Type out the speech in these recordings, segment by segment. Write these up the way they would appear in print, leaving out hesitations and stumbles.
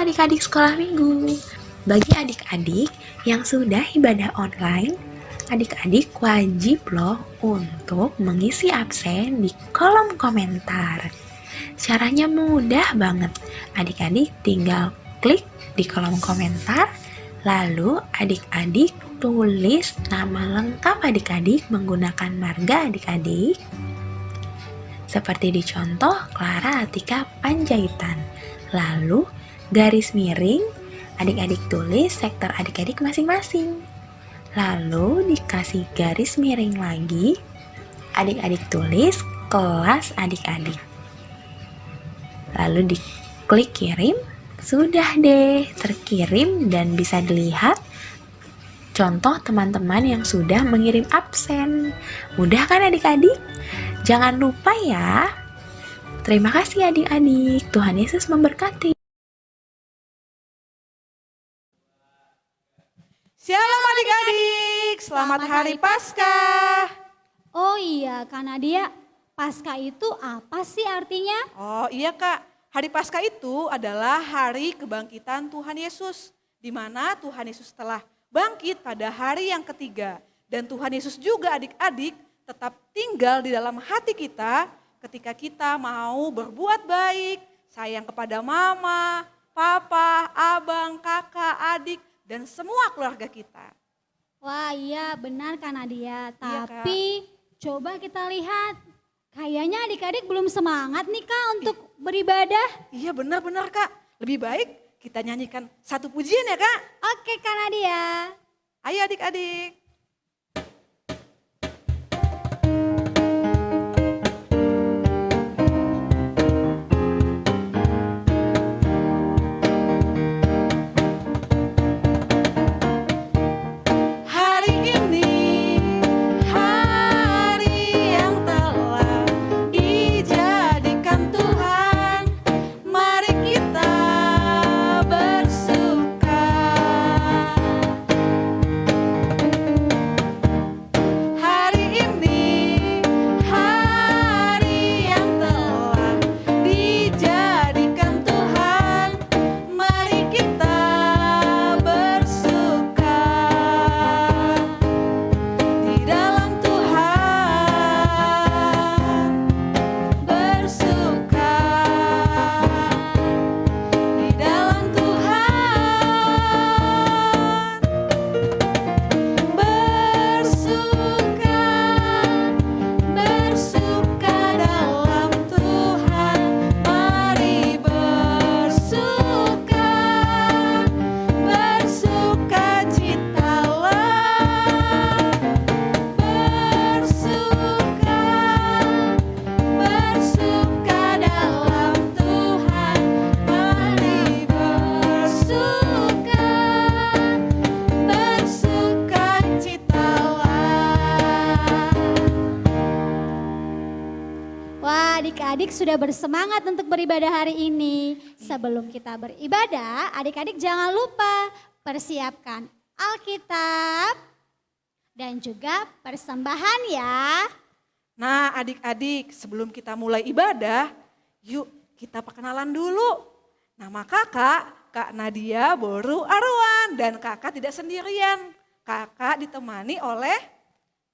adik-adik sekolah minggu. Bagi adik-adik yang sudah ibadah online, adik-adik wajib loh untuk mengisi absen di kolom komentar. Caranya mudah banget. Adik-adik tinggal klik di kolom komentar, lalu adik-adik tulis nama lengkap adik-adik menggunakan marga adik-adik. Seperti di contoh Clara Atika Panjaitan. Lalu garis miring, adik-adik tulis sektor adik-adik masing-masing. Lalu dikasih garis miring lagi, adik-adik tulis kelas adik-adik. Lalu diklik kirim, sudah deh terkirim dan bisa dilihat contoh teman-teman yang sudah mengirim absen. Mudah kan adik-adik? Jangan lupa ya. Terima kasih adik-adik. Tuhan Yesus memberkati. Shalom adik-adik, selamat Hari Paskah. Oh iya, Kak Nadia, Paskah itu apa sih artinya? Oh iya Kak, Hari Paskah itu adalah hari kebangkitan Tuhan Yesus. Di mana Tuhan Yesus telah bangkit pada hari yang ketiga. Dan Tuhan Yesus juga adik-adik tetap tinggal di dalam hati kita ketika kita mau berbuat baik, sayang kepada mama, papa, abang, kakak, adik, dan semua keluarga kita. Wah iya benar Kak Nadia, Iya, tapi coba kita lihat. Kayaknya adik-adik belum semangat nih Kak untuk beribadah. Iya benar-benar Kak, lebih baik kita nyanyikan satu pujian ya Kak. Oke Kak Nadia. Ayo adik-adik. Hari ini, hari yang telah dijadikan Tuhan, mari kita bersuka. Hari ini, hari yang telah dijadikan Tuhan, mari kita bersuka di dalam Tuhan, bersuka di dalam Tuhan, bersuka, bersuka dalam Tuhan, mari bersuka, bersuka citalah, bersuka, bersuka dalam Tuhan, mari bersuka, bersuka citalah. Wah adik-adik sudah bersemangat untuk beribadah hari ini. Sebelum kita beribadah, adik-adik jangan lupa persiapkan Alkitab dan juga persembahan ya. Nah adik-adik sebelum kita mulai ibadah, yuk kita perkenalan dulu. Nama kakak, Kak Nadia Boru Arwan, dan kakak tidak sendirian. Kakak ditemani oleh,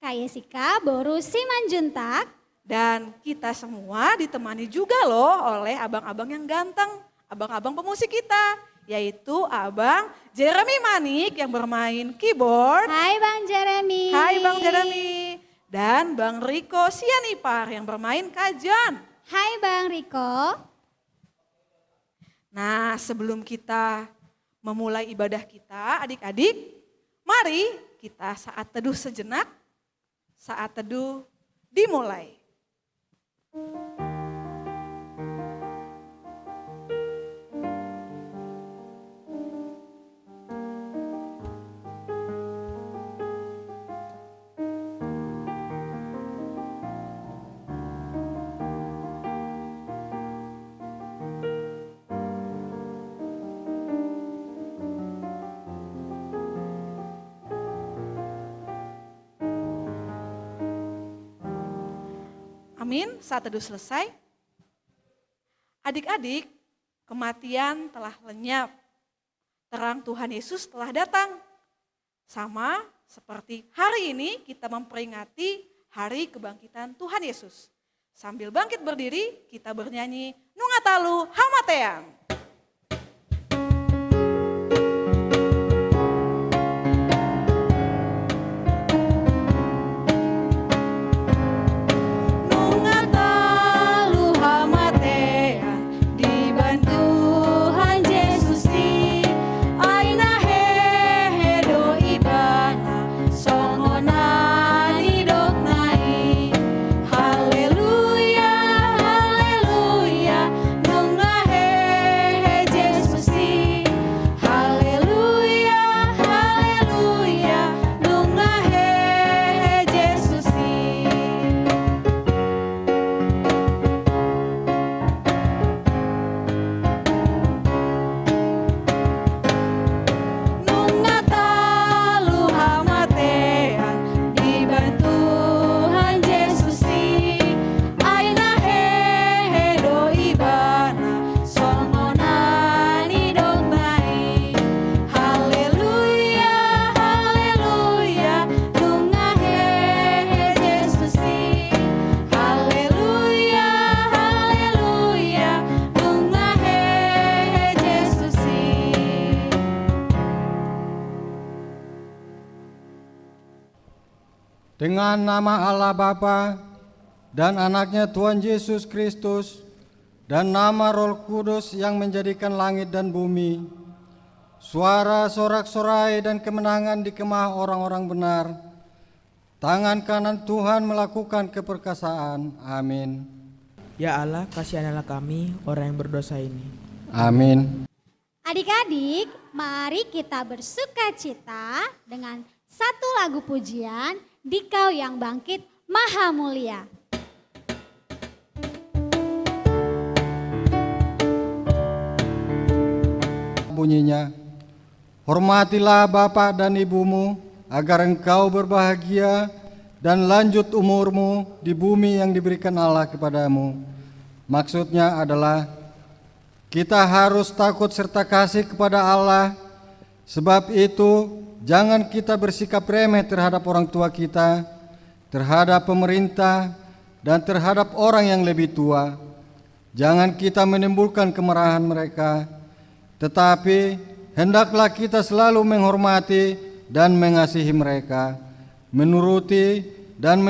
Kak Yesika Boru Simanjuntak. dan kita semua ditemani juga loh oleh abang-abang yang ganteng, abang-abang pemusik kita, yaitu Abang Jeremy Manik yang bermain keyboard. Hai Bang Jeremy. Hai Bang Jeremy. Dan Bang Riko Sianipar yang bermain kajan. Hai Bang Riko. Nah sebelum kita memulai ibadah kita adik-adik, mari kita saat teduh sejenak, saat teduh dimulai. Amin, saat teduh selesai. Adik-adik, kematian telah lenyap, terang Tuhan Yesus telah datang. Sama seperti hari ini kita memperingati hari kebangkitan Tuhan Yesus. Sambil bangkit berdiri, kita bernyanyi Nungatalu Hamatean. Dengan nama Allah Bapa dan anaknya Tuhan Yesus Kristus dan nama Roh Kudus yang menjadikan langit dan bumi, suara sorak-sorai dan kemenangan di kemah orang-orang benar, tangan kanan Tuhan melakukan keperkasaan. Amin. Ya Allah, kasihanilah kami orang yang berdosa ini. Amin. Adik-adik, mari kita bersuka cita dengan satu lagu pujian, Dikau yang bangkit maha mulia. Bunyinya, hormatilah bapak dan ibumu agar engkau berbahagia dan lanjut umurmu di bumi yang diberikan Allah kepadamu. Maksudnya adalah kita harus takut serta kasih kepada Allah. Sebab itu jangan kita bersikap remeh terhadap orang tua kita, terhadap pemerintah, dan terhadap orang yang lebih tua. Jangan kita menimbulkan kemarahan mereka, tetapi hendaklah kita selalu menghormati dan mengasihi mereka, menuruti dan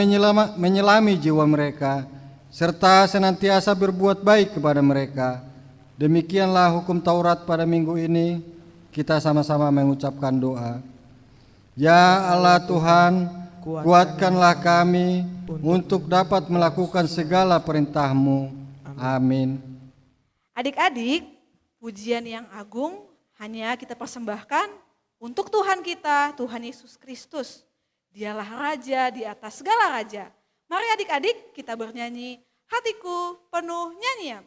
menyelami jiwa mereka, serta senantiasa berbuat baik kepada mereka. Demikianlah hukum Taurat pada minggu ini. Kita sama-sama mengucapkan doa. Ya Allah Tuhan, kuatkanlah kami untuk dapat melakukan segala perintah-Mu. Amin. Adik-adik, pujian yang agung hanya kita persembahkan untuk Tuhan kita, Tuhan Yesus Kristus. Dialah Raja di atas segala raja. Mari adik-adik kita bernyanyi, hatiku penuh nyanyian.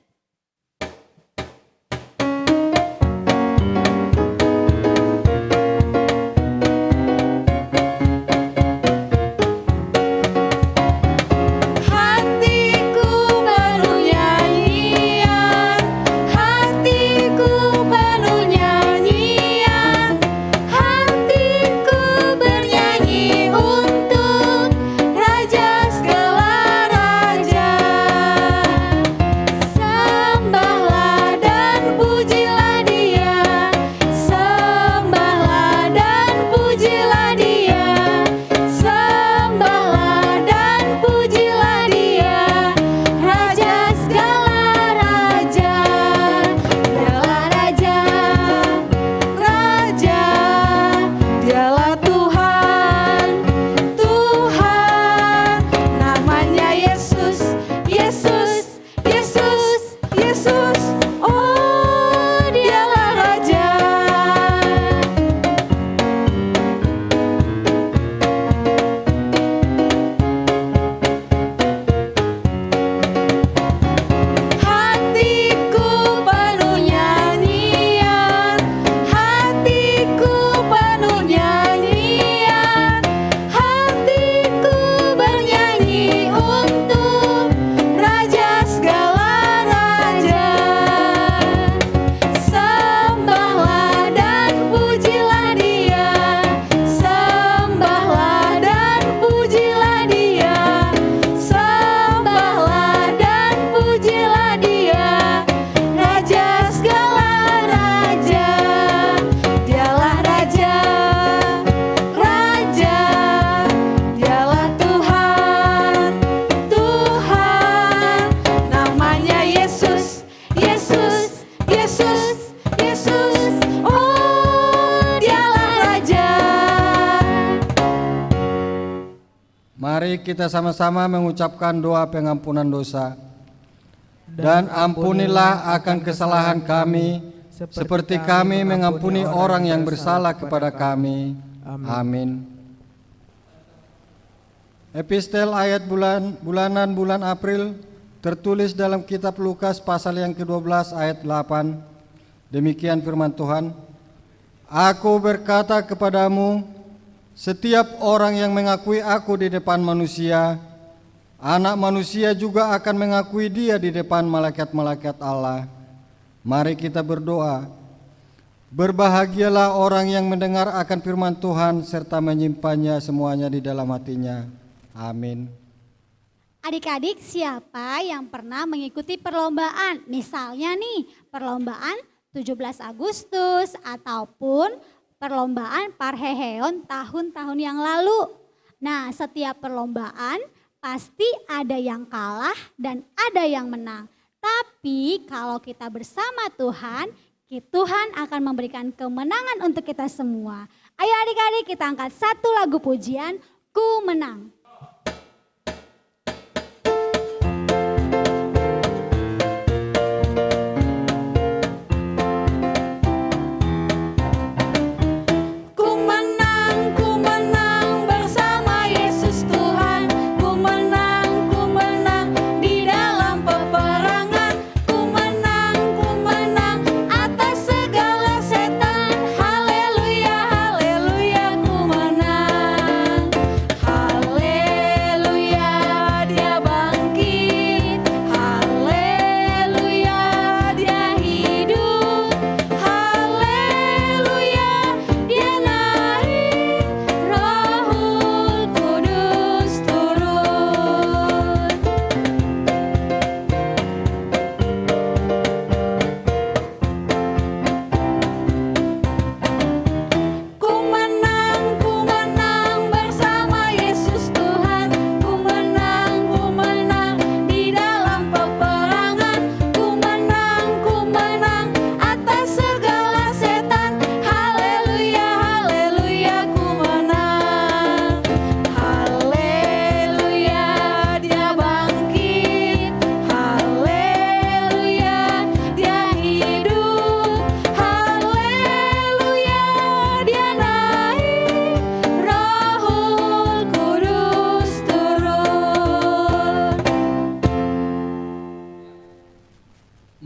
Raja segala raja. Mari kita sama-sama mengucapkan doa pengampunan dosa. Dan ampunilah akan kesalahan kami, seperti kami mengampuni orang yang bersalah kepada kami. Amin. Epistel ayat bulanan bulan April tertulis dalam kitab Lukas pasal yang ke-12 ayat 8. Demikian firman Tuhan. Aku berkata kepadamu, setiap orang yang mengakui aku di depan manusia, Anak Manusia juga akan mengakui dia di depan malaikat-malaikat Allah. Mari kita berdoa. Berbahagialah orang yang mendengar akan firman Tuhan serta menyimpannya semuanya di dalam hatinya. Amin. Adik-adik, siapa yang pernah mengikuti perlombaan? Misalnya nih, perlombaan 17 Agustus ataupun perlombaan Parheheon tahun-tahun yang lalu. Nah, setiap perlombaan pasti ada yang kalah dan ada yang menang. Tapi kalau kita bersama Tuhan, Tuhan akan memberikan kemenangan untuk kita semua. Ayo adik-adik, kita angkat satu lagu pujian, Ku Menang.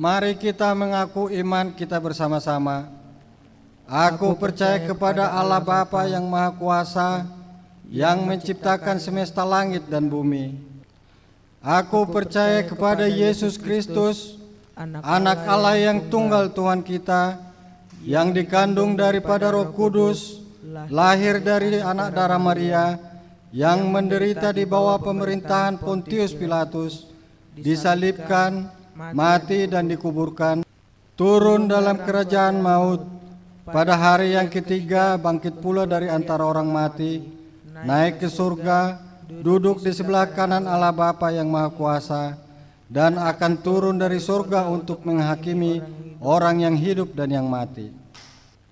Mari kita mengaku iman kita bersama-sama. Aku percaya kepada Allah Bapa yang Maha Kuasa, yang menciptakan semesta langit dan bumi. Aku percaya kepada Yesus Kristus, Anak Allah yang tunggal Tuhan kita, yang dikandung daripada Roh Kudus, lahir dari anak darah Maria, yang menderita di bawah pemerintahan Pontius Pilatus, disalibkan, mati dan dikuburkan, turun dalam kerajaan maut, pada hari yang ketiga bangkit pula dari antara orang mati, naik ke surga, duduk di sebelah kanan Allah Bapa yang Maha Kuasa, dan akan turun dari surga untuk menghakimi orang yang hidup dan yang mati.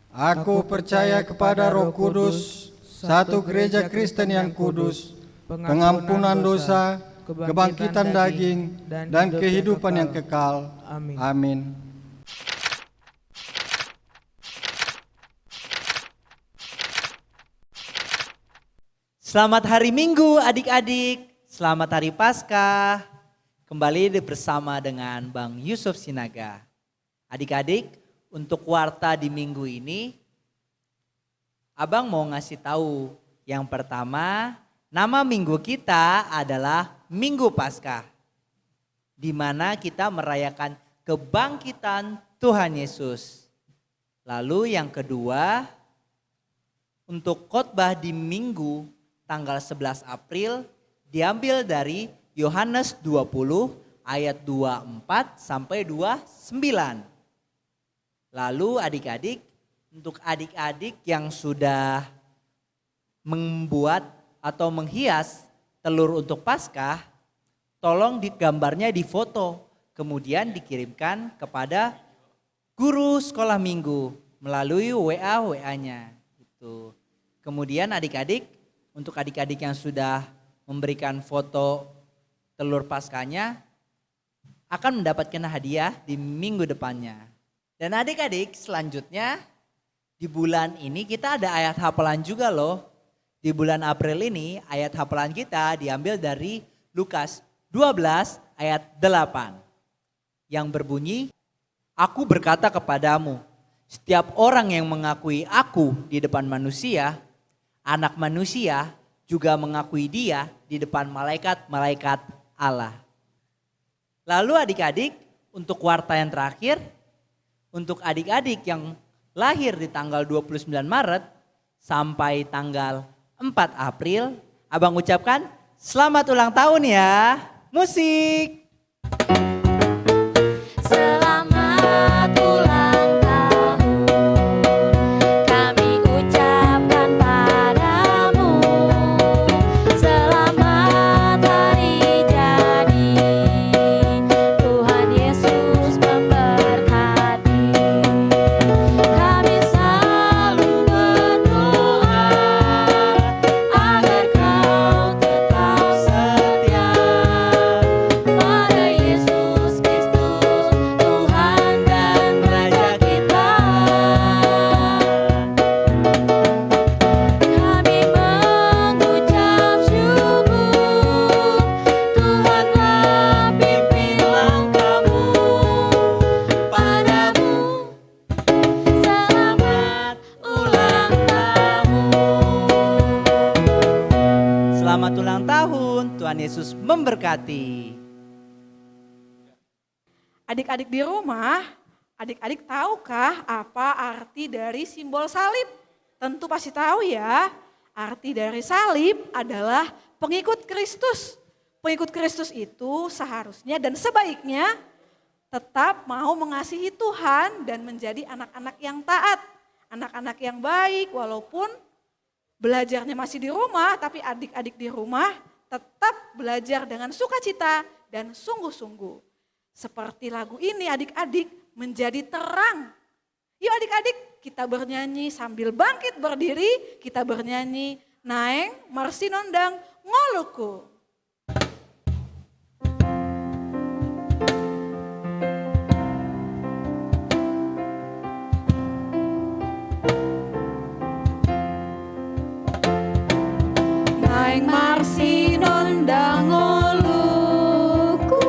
Aku percaya kepada Roh Kudus, satu gereja Kristen yang kudus, pengampunan dosa, kebangkitan daging, dan kehidupan yang kekal. Amin. Selamat hari Minggu adik-adik, selamat hari Paskah. Kembali bersama dengan Bang Yusuf Sinaga. Adik-adik, untuk warta di minggu ini, Abang mau ngasih tahu. Yang pertama, nama minggu kita adalah Minggu Paskah, di mana kita merayakan kebangkitan Tuhan Yesus. Lalu yang kedua, untuk khotbah di Minggu tanggal 11 April diambil dari Yohanes 20 ayat 24 sampai 29. Lalu adik-adik, untuk adik-adik yang sudah membuat atau menghias telur untuk Paskah, tolong gambarnya difoto, kemudian dikirimkan kepada guru sekolah minggu melalui WA-nya. Gitu. Kemudian adik-adik, untuk adik-adik yang sudah memberikan foto telur paskanya akan mendapatkan hadiah di minggu depannya. Dan adik-adik selanjutnya di bulan ini kita ada ayat hafalan juga loh. Di bulan April ini ayat hafalan kita diambil dari Lukas 12 ayat 8. Yang berbunyi, aku berkata kepadamu, setiap orang yang mengakui aku di depan manusia, anak manusia juga mengakui dia di depan malaikat-malaikat Allah. Lalu adik-adik, untuk warta yang terakhir, untuk adik-adik yang lahir di tanggal 29 Maret sampai tanggal 4 April, Abang ucapkan selamat ulang tahun ya. Musik. Selamat ulang tahun, kami ucapkan padamu. Selamat hari jadi, Tuhan Yesus memberkati. Kami selalu berdoa agar kau tetap setia pada Yesus Kristus, Tuhan dan Raja kita. Kami mengucap syukur, Tuhanlah pimpin langkahmu padamu. Selamat ulang tahun. Selamat ulang tahun, Tuhan Yesus memberkati. Adik-adik di rumah, adik-adik tahukah apa arti dari simbol salib? Tentu pasti tahu ya. Arti dari salib adalah pengikut Kristus. Pengikut Kristus itu seharusnya dan sebaiknya tetap mau mengasihi Tuhan dan menjadi anak-anak yang taat. Anak-anak yang baik walaupun belajarnya masih di rumah, tapi adik-adik di rumah tetap belajar dengan sukacita dan sungguh-sungguh. Seperti lagu ini adik-adik menjadi terang. Yuk adik-adik kita bernyanyi sambil bangkit berdiri, kita bernyanyi Naeng Marsinondang Ngoluku. Naeng Marsinondang Ngoluku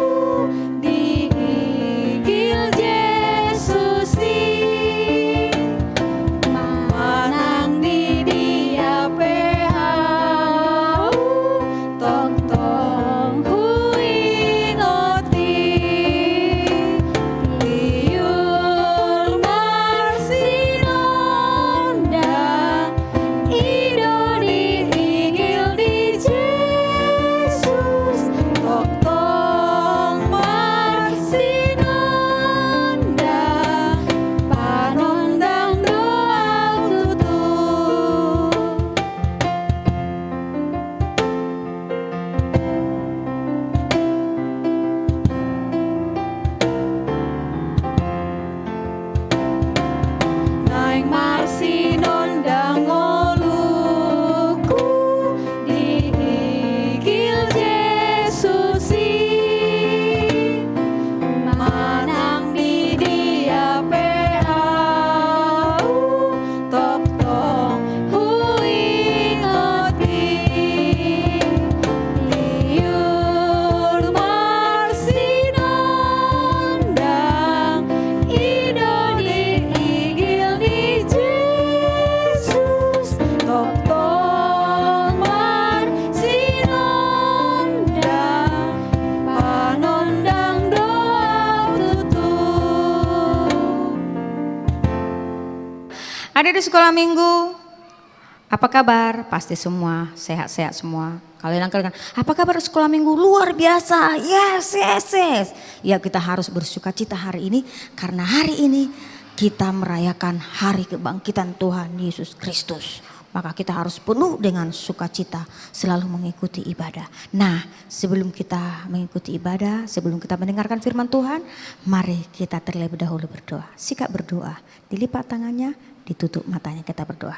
di igil Yesusi, manang di dia pehau tok tong huing oti liur Marsinondang ido di igil di Yesus tok tong Marsinondang panondang doa tutup. Naeng Marsinondang Ngoluku di igil Yesusi, manang di dia pehau tok tong huing oti liur Marsinondang ido di igil di Yesus tok tong Marsinondang panondang doa tutup. Ada di sekolah minggu. Apa kabar? Pasti semua sehat-sehat semua. Kalian angkat, apa kabar sekolah minggu? Luar biasa. Yes, yes, yes. Ya kita harus bersukacita hari ini karena hari ini kita merayakan hari kebangkitan Tuhan Yesus Kristus. Maka kita harus penuh dengan sukacita selalu mengikuti ibadah. Nah, sebelum kita mengikuti ibadah, sebelum kita mendengarkan firman Tuhan, mari kita terlebih dahulu berdoa. Sikap berdoa, dilipat tangannya, ditutup matanya, kita berdoa.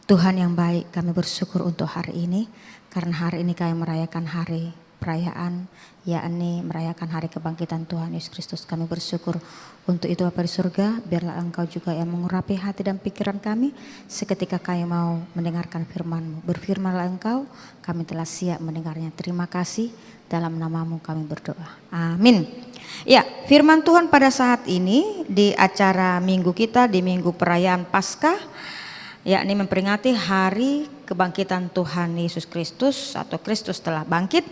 Tuhan yang baik, kami bersyukur untuk hari ini. Karena hari ini kami merayakan hari perayaan, yakni merayakan hari kebangkitan Tuhan Yesus Kristus. Kami bersyukur untuk itu Bapa di surga, biarlah Engkau juga yang mengurapi hati dan pikiran kami seketika kami mau mendengarkan firman-Mu. Berfirmanlah Engkau, kami telah siap mendengarnya. Terima kasih, dalam nama-Mu kami berdoa. Amin. Ya, firman Tuhan pada saat ini di acara minggu kita, di minggu perayaan Paskah, yakni memperingati hari kebangkitan Tuhan Yesus Kristus atau Kristus telah bangkit.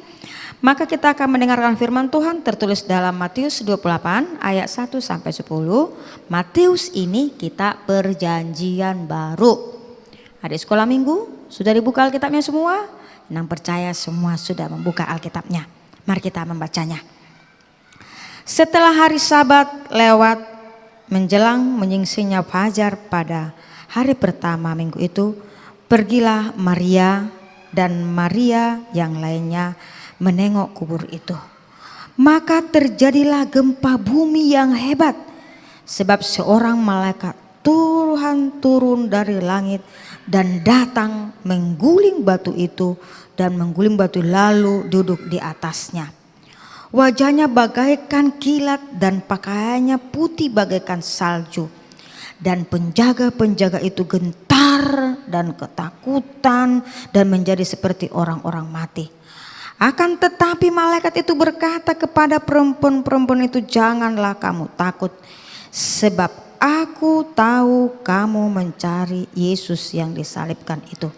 Maka kita akan mendengarkan firman Tuhan tertulis dalam Matius 28 ayat 1 sampai 10. Matius ini kita perjanjian baru. Adik sekolah minggu, sudah dibuka Alkitabnya semua? Yang percaya semua sudah membuka Alkitabnya. Mari kita membacanya. Setelah hari Sabat lewat menjelang menyingsingnya fajar pada hari pertama minggu itu, pergilah Maria dan Maria yang lainnya menengok kubur itu. Maka terjadilah gempa bumi yang hebat, sebab seorang malaikat Tuhan turun dari langit dan datang mengguling batu itu dan mengguling batu lalu duduk di atasnya. Wajahnya bagaikan kilat dan pakaiannya putih bagaikan salju. Dan penjaga-penjaga itu gentar dan ketakutan dan menjadi seperti orang-orang mati. Akan tetapi malaikat itu berkata kepada perempuan-perempuan itu, janganlah kamu takut, sebab aku tahu kamu mencari Yesus yang disalibkan itu.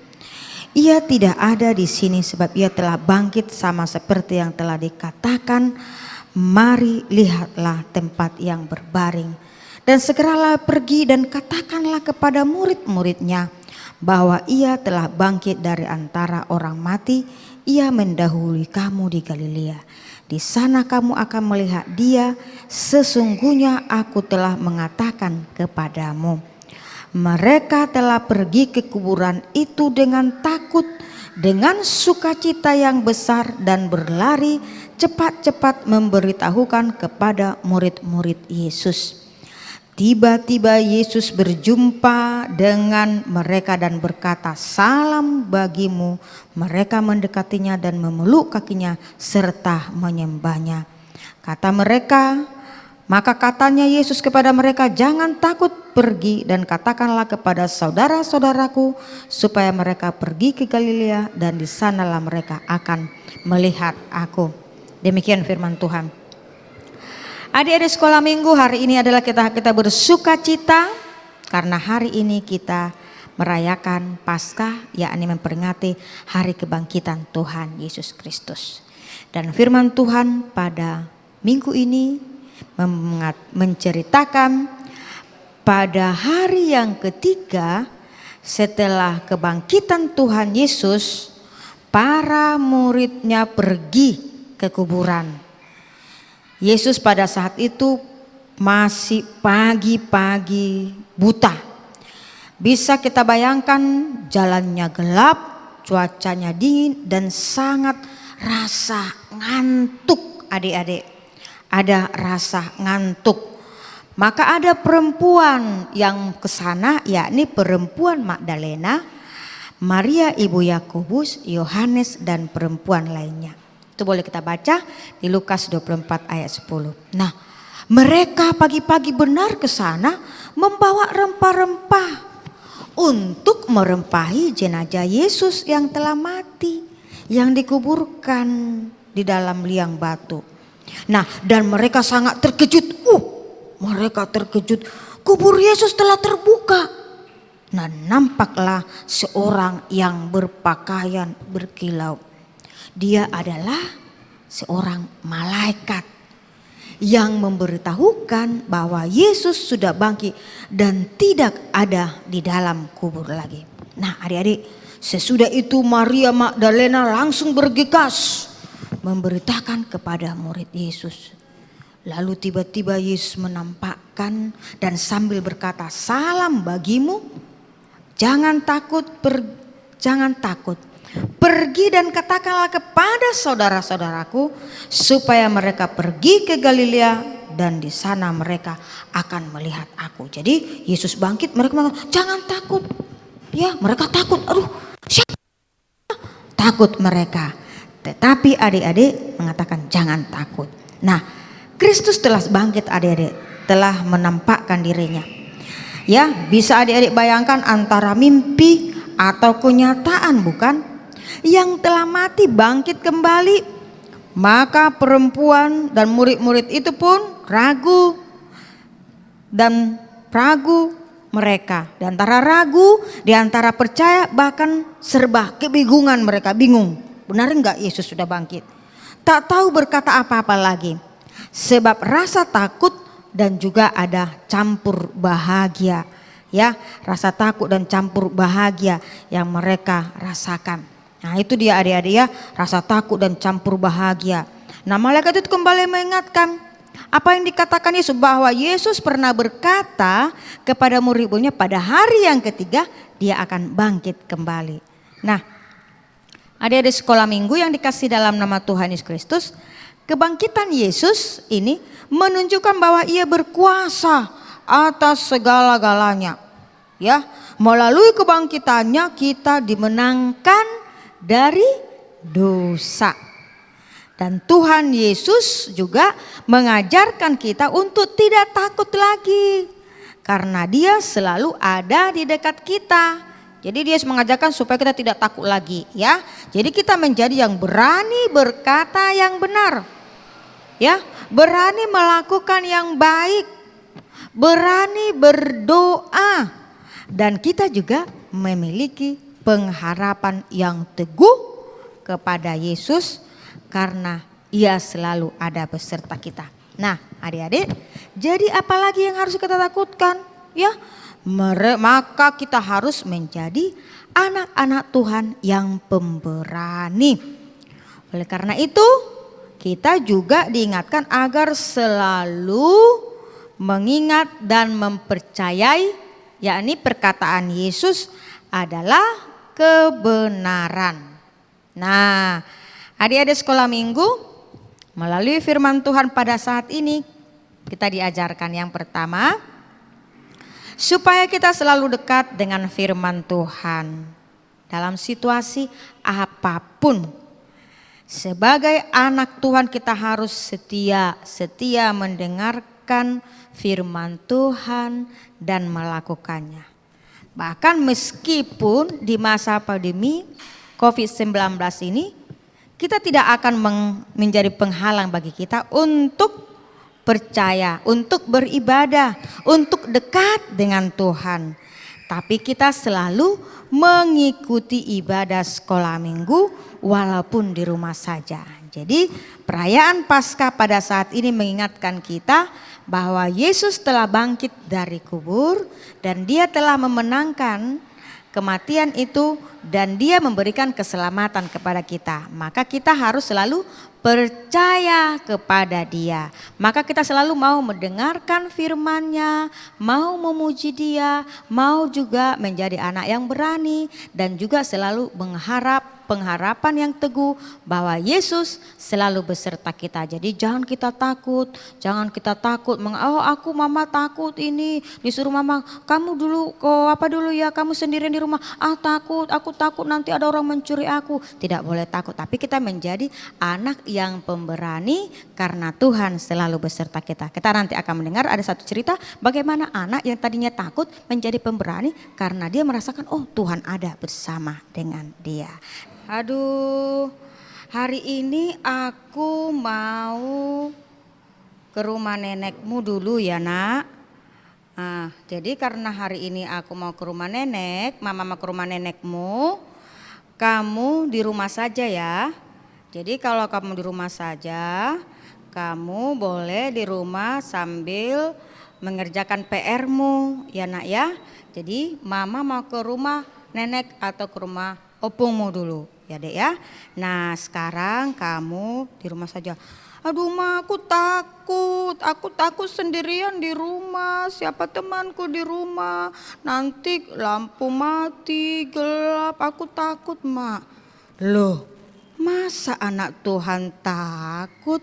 Ia tidak ada di sini sebab ia telah bangkit sama seperti yang telah dikatakan. Mari lihatlah tempat yang berbaring. Dan segeralah pergi dan katakanlah kepada murid-muridnya bahwa ia telah bangkit dari antara orang mati. Ia mendahului kamu di Galilea. Di sana kamu akan melihat dia. Sesungguhnya aku telah mengatakan kepadamu. Mereka telah pergi ke kuburan itu dengan takut, dengan sukacita yang besar, dan berlari cepat-cepat memberitahukan kepada murid-murid Yesus. Tiba-tiba Yesus berjumpa dengan mereka dan berkata, salam bagimu. Mereka mendekatinya dan memeluk kakinya serta menyembahnya. Kata mereka, maka katanya Yesus kepada mereka, jangan takut, pergi dan katakanlah kepada saudara-saudaraku supaya mereka pergi ke Galilea dan di sanalah mereka akan melihat aku. Demikian firman Tuhan. Adik-adik sekolah minggu, hari ini adalah kita bersuka cita karena hari ini kita merayakan Paskah, yakni memperingati hari kebangkitan Tuhan Yesus Kristus. Dan firman Tuhan pada minggu ini menceritakan pada hari yang ketiga setelah kebangkitan Tuhan Yesus, para muridnya pergi ke kuburan. Yesus pada saat itu masih pagi-pagi buta. Bisa kita bayangkan jalannya gelap, cuacanya dingin dan sangat rasa ngantuk adik-adik. Ada rasa ngantuk. Maka ada perempuan yang ke sana, yakni perempuan Magdalena, Maria ibu Yakobus, Yohanes dan perempuan lainnya. Itu boleh kita baca di Lukas 24 ayat 10. Nah, mereka pagi-pagi benar ke sana membawa rempah-rempah untuk merempahi jenazah Yesus yang telah mati, yang dikuburkan di dalam liang batu. Nah, dan mereka sangat terkejut. Mereka terkejut. Kubur Yesus telah terbuka. Nah, nampaklah seorang yang berpakaian berkilau. Dia adalah seorang malaikat yang memberitahukan bahwa Yesus sudah bangkit dan tidak ada di dalam kubur lagi. Nah, adik-adik, sesudah itu Maria Magdalena langsung bergegas memberitakan kepada murid Yesus. Lalu tiba-tiba Yesus menampakkan dan sambil berkata, salam bagimu, jangan takut, jangan takut. Pergi dan katakanlah kepada saudara-saudaraku supaya mereka pergi ke Galilea dan di sana mereka akan melihat aku. Jadi Yesus bangkit, mereka mengatakan jangan takut. Ya, mereka takut. Aduh, siapa? takut mereka. Tetapi adik-adik mengatakan jangan takut. Nah, Kristus telah bangkit adik-adik, telah menampakkan dirinya. Ya, bisa adik-adik bayangkan antara mimpi atau kenyataan bukan? Yang telah mati bangkit kembali. Maka perempuan dan murid-murid itu pun ragu. Dan ragu mereka. Di antara ragu, di antara percaya, bahkan serba kebingungan mereka, bingung. Benar enggak Yesus sudah bangkit? Tak tahu berkata apa-apa lagi. Sebab rasa takut dan juga ada campur bahagia. Ya, rasa takut dan campur bahagia yang mereka rasakan. Nah, itu dia adik-adik ya, rasa takut dan campur bahagia. Nah, malaikat itu kembali mengingatkan apa yang dikatakan Yesus, bahwa Yesus pernah berkata kepada murid-muridnya pada hari yang ketiga dia akan bangkit kembali. Nah, adik-adik sekolah minggu yang dikasih dalam nama Tuhan Yesus Kristus, kebangkitan Yesus ini menunjukkan bahwa ia berkuasa atas segala-galanya. Ya, melalui kebangkitannya kita dimenangkan dari dosa. Dan Tuhan Yesus juga mengajarkan kita untuk tidak takut lagi. Karena dia selalu ada di dekat kita. Jadi dia mengajarkan supaya kita tidak takut lagi ya. Jadi kita menjadi yang berani berkata yang benar. Ya, berani melakukan yang baik. Berani berdoa. Dan kita juga memiliki pengharapan yang teguh kepada Yesus. Karena ia selalu ada beserta kita. Nah adik-adik, jadi apalagi yang harus kita takutkan? Ya, maka kita harus menjadi anak-anak Tuhan yang pemberani. Oleh karena itu kita juga diingatkan agar selalu mengingat dan mempercayai, yakni perkataan Yesus adalah kebenaran. Nah, adik-adik sekolah minggu, melalui firman Tuhan pada saat ini kita diajarkan yang pertama, supaya kita selalu dekat dengan firman Tuhan dalam situasi apapun. Sebagai anak Tuhan kita harus setia mendengarkan firman Tuhan dan melakukannya. Bahkan meskipun di masa pandemi COVID-19 ini kita tidak akan menjadi penghalang bagi kita untuk percaya, untuk beribadah, untuk dekat dengan Tuhan. Tapi kita selalu mengikuti ibadah sekolah minggu walaupun di rumah saja. Jadi perayaan Paskah pada saat ini mengingatkan kita bahwa Yesus telah bangkit dari kubur dan dia telah memenangkan kematian itu dan dia memberikan keselamatan kepada kita. Maka kita harus selalu percaya kepada dia. Maka kita selalu mau mendengarkan firman-Nya, mau memuji dia, mau juga menjadi anak yang berani dan juga selalu mengharap pengharapan yang teguh bahwa Yesus selalu beserta kita. Jadi jangan kita takut, oh aku mama takut ini, disuruh mama kamu dulu kamu sendirian di rumah, aku takut nanti ada orang mencuri aku. Tidak boleh takut, tapi kita menjadi anak yang pemberani karena Tuhan selalu beserta kita. Kita nanti akan mendengar ada satu cerita bagaimana anak yang tadinya takut menjadi pemberani karena dia merasakan oh Tuhan ada bersama dengan dia. Aduh, hari ini aku mau ke rumah nenekmu dulu ya nak. Jadi karena hari ini aku mau ke rumah nenek, mama mau ke rumah nenekmu, kamu di rumah saja ya. Jadi kalau kamu di rumah saja, kamu boleh di rumah sambil mengerjakan PR-mu ya nak ya. Jadi mama mau ke rumah nenek atau ke rumah opungmu dulu. Ya dek ya. Nah sekarang kamu di rumah saja. Aduh ma aku takut sendirian di rumah. Siapa temanku di rumah? Nanti lampu mati, gelap, aku takut ma. Loh masa anak Tuhan takut?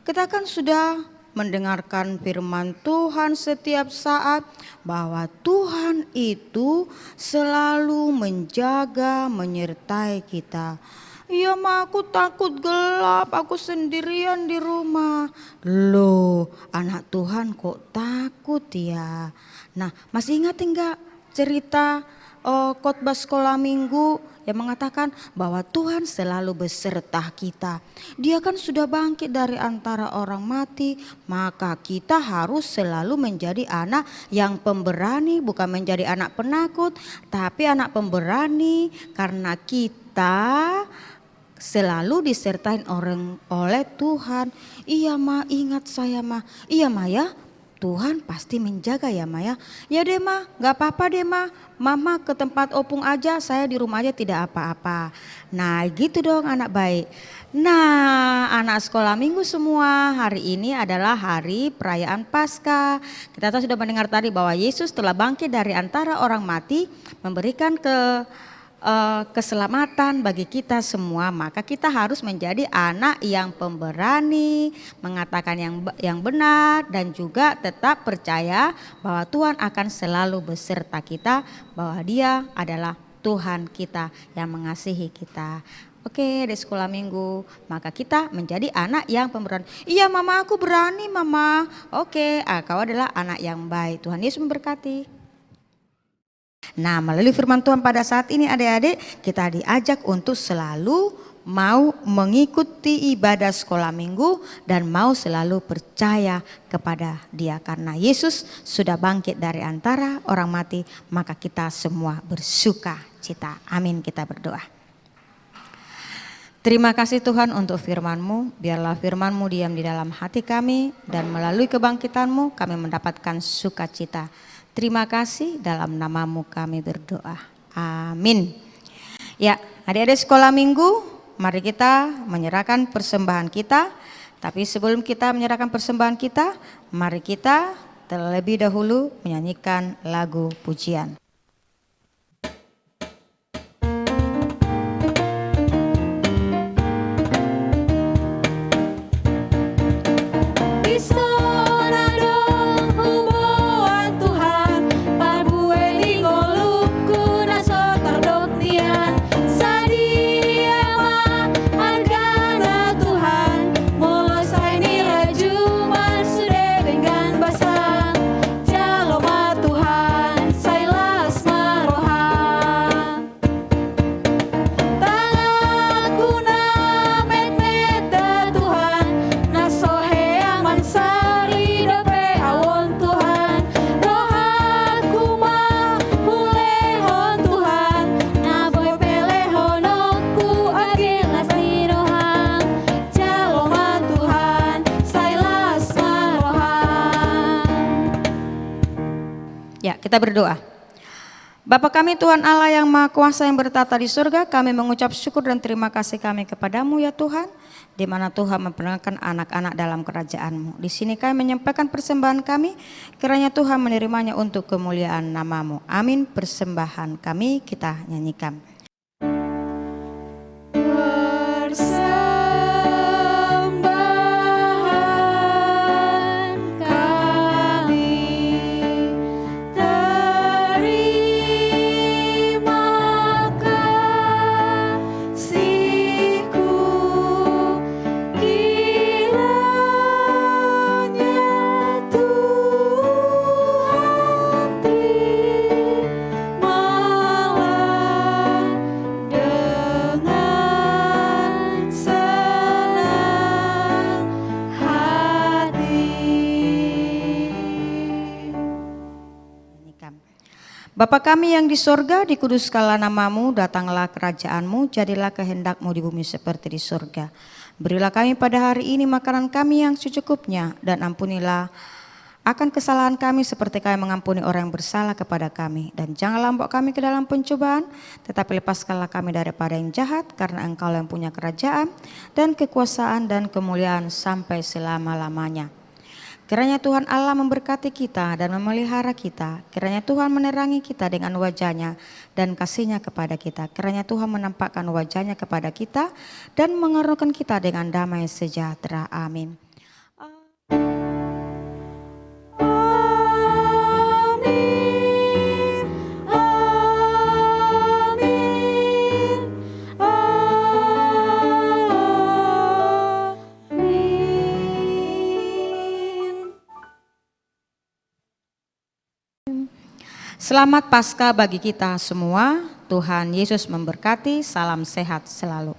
Kita kan sudah mendengarkan firman Tuhan setiap saat, bahwa Tuhan itu selalu menjaga, menyertai kita. Iya Ma, aku takut gelap, aku sendirian di rumah. Loh, anak Tuhan kok takut ya? Nah, masih ingat enggak cerita khotbah sekolah minggu yang mengatakan bahwa Tuhan selalu beserta kita. Dia kan sudah bangkit dari antara orang mati, maka kita harus selalu menjadi anak yang pemberani, bukan menjadi anak penakut, tapi anak pemberani karena kita selalu disertai oleh Tuhan. Iya Ma, ingat saya Ma. Iya Ma ya, Tuhan pasti menjaga ya Ma ya. Ya deh Ma, gak apa-apa deh Ma. Mama ke tempat opung aja, saya di rumah aja tidak apa-apa. Nah gitu dong anak baik. Nah anak sekolah minggu semua, hari ini adalah hari perayaan Paskah. Kita tahu sudah mendengar tadi bahwa Yesus telah bangkit dari antara orang mati, memberikan keselamatan bagi kita semua. Maka kita harus menjadi anak yang pemberani, mengatakan yang benar, dan juga tetap percaya bahwa Tuhan akan selalu beserta kita, bahwa Dia adalah Tuhan kita yang mengasihi kita. Oke, di sekolah minggu, maka kita menjadi anak yang pemberani. Iya Mama, aku berani Mama. Oke, kau adalah anak yang baik. Tuhan Yesus memberkati. Nah, melalui firman Tuhan pada saat ini adik-adik, kita diajak untuk selalu mau mengikuti ibadah sekolah minggu dan mau selalu percaya kepada Dia. Karena Yesus sudah bangkit dari antara orang mati, maka kita semua bersuka cita. Amin, kita berdoa. Terima kasih Tuhan untuk firman-Mu, biarlah firman-Mu diam di dalam hati kami dan melalui kebangkitan-Mu kami mendapatkan sukacita. Terima kasih, dalam nama-Mu kami berdoa. Amin. Ya, adik-adik sekolah minggu, mari kita menyerahkan persembahan kita. Tapi sebelum kita menyerahkan persembahan kita, mari kita terlebih dahulu menyanyikan lagu pujian. Kita berdoa. Bapa kami Tuhan Allah yang Maha Kuasa yang bertata di surga, kami mengucap syukur dan terima kasih kami kepadamu ya Tuhan, di mana Tuhan memperkenalkan anak-anak dalam kerajaan-Mu. Di sini kami menyampaikan persembahan kami, kiranya Tuhan menerimanya untuk kemuliaan nama-Mu. Amin. Persembahan kami kita nyanyikan. Bapa kami yang di sorga, dikuduskanlah nama-Mu, datanglah kerajaan-Mu, jadilah kehendak-Mu di bumi seperti di sorga. Berilah kami pada hari ini makanan kami yang secukupnya, dan ampunilah akan kesalahan kami seperti kami mengampuni orang yang bersalah kepada kami. Dan janganlah bawa kami ke dalam pencobaan, tetapi lepaskanlah kami daripada yang jahat, karena Engkau yang punya kerajaan dan kekuasaan dan kemuliaan sampai selama-lamanya. Kiranya Tuhan Allah memberkati kita dan memelihara kita. Kiranya Tuhan menerangi kita dengan wajah-Nya dan kasih-Nya kepada kita. Kiranya Tuhan menampakkan wajah-Nya kepada kita dan mengaruniakan kita dengan damai sejahtera. Amin. Selamat Paskah bagi kita semua. Tuhan Yesus memberkati. Salam sehat selalu.